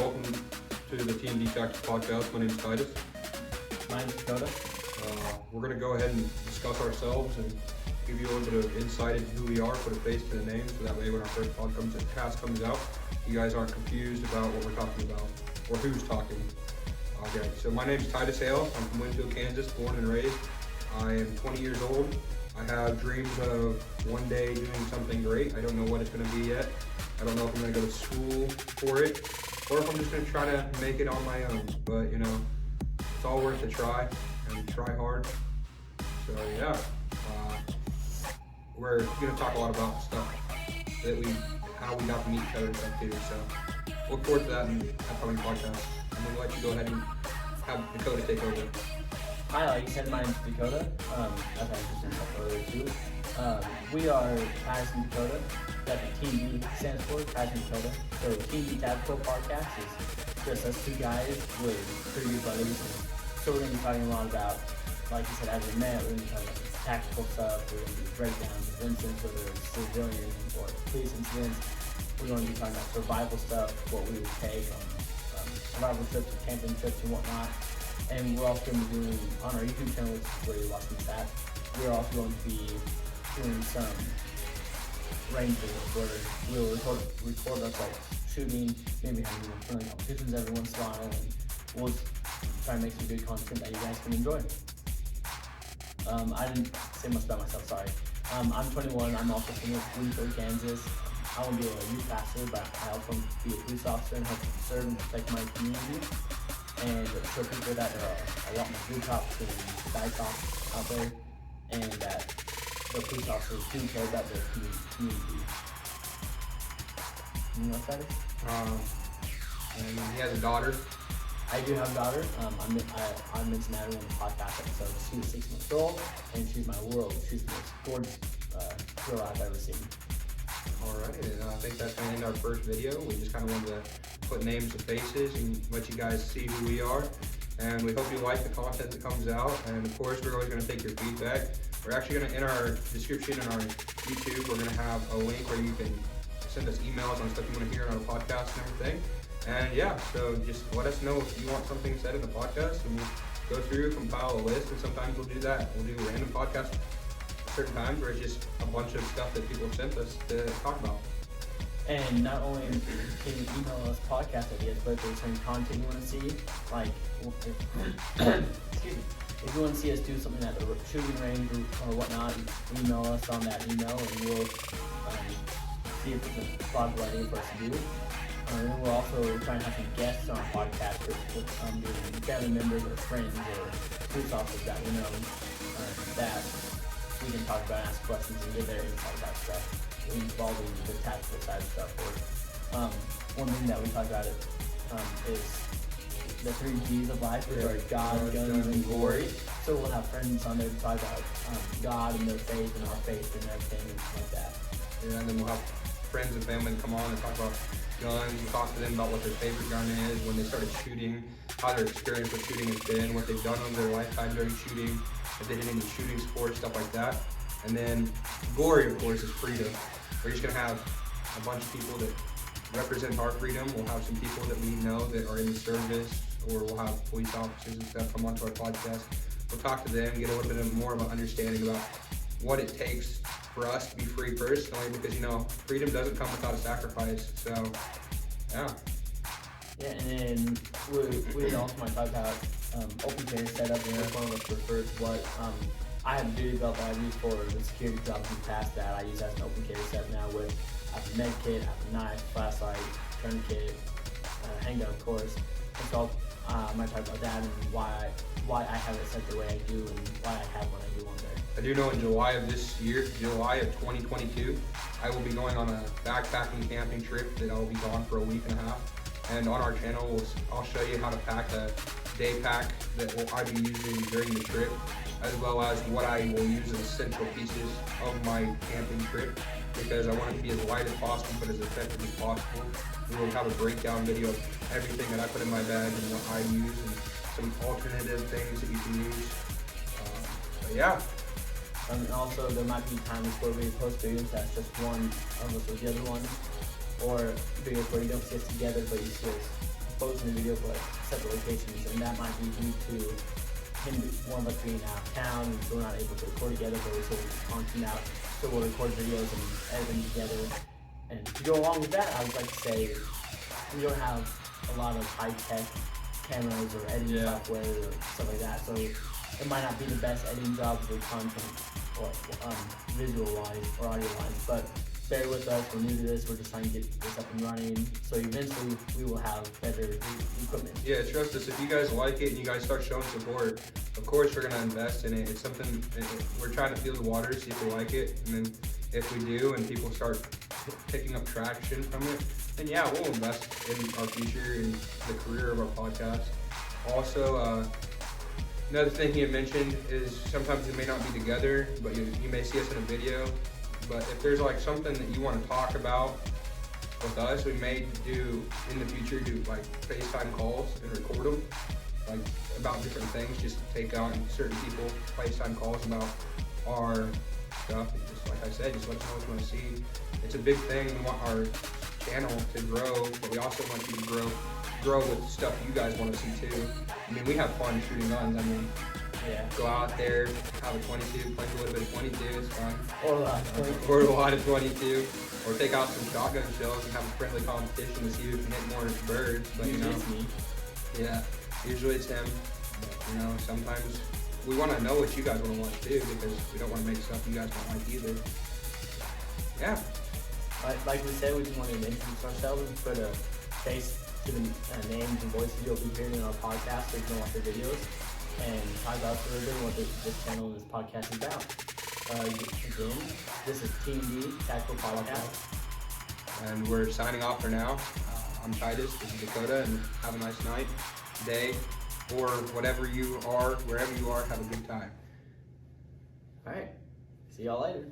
Welcome to the TND podcast. My name is Titus. Mine's Dakota. We're going to go ahead and discuss ourselves and give you a little bit of insight into who we are, put a face to the name, so that way when our first podcast comes out, you guys aren't confused about what we're talking about or who's talking. Okay, so my name is Titus Hale. I'm from Winfield, Kansas, born and raised. I am 20 years old. I have dreams of one day doing something great. I don't know what it's going to be yet. I don't know if I'm going to go to school for it or if I'm just going to try to make it on my own. But, you know, it's all worth a try and try hard. So, yeah, we're going to talk a lot about stuff how we got to meet each other and stuff too. So, look forward to that in the upcoming podcast. I'm going to let you go ahead and have Dakota take over. Hi, like you said, my name's Dakota. As I introduced myself earlier too. We are Titus and Dakota. That the TND stands for, Titus and Dakota. So the TND Tactical Podcast is just us two guys with pretty good buddies. So we're going to be talking a lot about, like you said, as we met, we're going to be talking about tactical stuff. We're going to do breakdowns of incidents, whether it's civilian or police incidents. We're going to be talking about survival stuff, what we would take on survival trips, camping trips, and whatnot. And we're also going to be doing, on our YouTube channel, which is where you're watching this at, we're also going to be doing some ranges where we'll record us like shooting, maybe having friendly competitions every once in a while, and we'll try and make some good content that you guys can enjoy. I didn't say much about myself, sorry. I'm 21, I'm also from Winfield, Kansas. I want to be a youth pastor, but I also want to be a police officer and help serve and protect my community. And show people that there are a lot more good cops and bad cops out there, and that the police officers do care about their community. You know what that is? And he has a daughter. I do have a daughter. I mentioned that in one of the podcast episodes. She was 6 months old, and she's my world. She's the most gorgeous girl I've ever seen. Alright, and I think that's going to end our first video. We just kind of wanted to put names to faces and let you guys see who we are. And we hope you like the content that comes out. And of course, we're always going to take your feedback. We're actually going to, in our description in our YouTube, we're going to have a link where you can send us emails on stuff you want to hear on our podcast and everything. And yeah, so just let us know if you want something said in the podcast, and we'll go through, compile a list, and sometimes we'll do that. We'll do random podcasts certain times where it's just a bunch of stuff that people have sent us to talk about. And not only can you email us podcast ideas, but if there's certain content you want to see, like if you want to see us do something at the shooting range or whatnot, email us on that email and we'll see if it's a plausible idea for us to do. And we'll also try and have some guests on our podcast with family members or friends or police officers that we know that we can talk about and ask questions and get their insight about stuff involving the tactical side of stuff. Or one thing that we talk about is the 3 G's of life, which are God, guns, and glory. So we'll have friends on there to talk about God and their faith and our faith and everything and stuff like that. Yeah, and then we'll have friends and family come on and talk about guns and talk to them about what their favorite gun is, when they started shooting, how their experience with shooting has been, what they've done in their lifetime during shooting, if they did any shooting sports, stuff like that. And then glory, of course, is freedom. We're just going to have a bunch of people that represent our freedom. We'll have some people that we know that are in the service, or we'll have police officers and stuff come onto our podcast. We'll talk to them, get a little bit more of an understanding about what it takes for us to be free personally, because, you know, freedom doesn't come without a sacrifice. So, yeah. Yeah, and then we also might talk about open carry setup, and that's one of us refers to what I have a duty belt that I use for the security jobs in the past that I use as an open carry setup now with I have a med kit, I have a knife, flashlight, tourniquet, handgun, of course. And so I might talk about that and why I have it set the way I do and why I have what I do on there. I do know in July of this year, July of 2022, I will be going on a backpacking camping trip that I'll be gone for a week and a half. And on our channel, I'll show you how to pack a day pack that I'll be using during the trip, as well as what I will use as essential pieces of my camping trip, because I want it to be as light as possible but as effective as possible. We will have a breakdown video of everything that I put in my bag and what I use, and some alternative things that you can use. But yeah. And also, there might be times where we post videos that's just one of us with the other one, or videos where you don't see us together, but you see us posting a video but separate locations, and that might be due to one of us being out of town, and so we're not able to record together, but we're still launching out, so we'll record videos and edit them together. And to go along with that, I would like to say we don't have a lot of high-tech cameras or editing software or stuff like that, so it might not be the best editing job for content or visual-wise or audio-wise, but bear with us, we're new to this, we're just trying to get this up and running, so eventually we will have better equipment. Yeah, trust us, if you guys like it and you guys start showing support, of course we're going to invest in it. It's something, we're trying to feel the water, see if we like it, and then if we do and people start picking up traction from it, then yeah, we'll invest in our future and the career of our podcast. Also, another thing he had mentioned is sometimes we may not be together, but you may see us in a video. But if there's like something that you want to talk about with us, we may do in the future like FaceTime calls and record them, like about different things. Just take on certain people FaceTime calls about our stuff. And just like I said, just let you know what you want to see. It's a big thing. We want our channel to grow, but we also want you to grow with stuff you guys want to see too. I mean, we have fun shooting guns. I mean, go out there, have a 22, play a little bit of 22, it's fun. Or a lot of 22. Or a lot of 22. Or take out some shotgun shells and have a friendly competition to see who can hit more birds. But usually it's me. Yeah, usually it's him. But sometimes we want to know what you guys want to watch too, because we don't want to make stuff you guys don't like either. Yeah. Like we said, we just wanted to introduce ourselves and put a face to the names and voices you'll be hearing in our podcast, so you can watch the videos and talk about further what this channel and this podcast is about. Again, this is TND Tactical Podcast. And we're signing off for now. I'm Titus, this is Dakota, and have a nice night, day, or whatever you are, wherever you are, have a good time. Alright, see y'all later.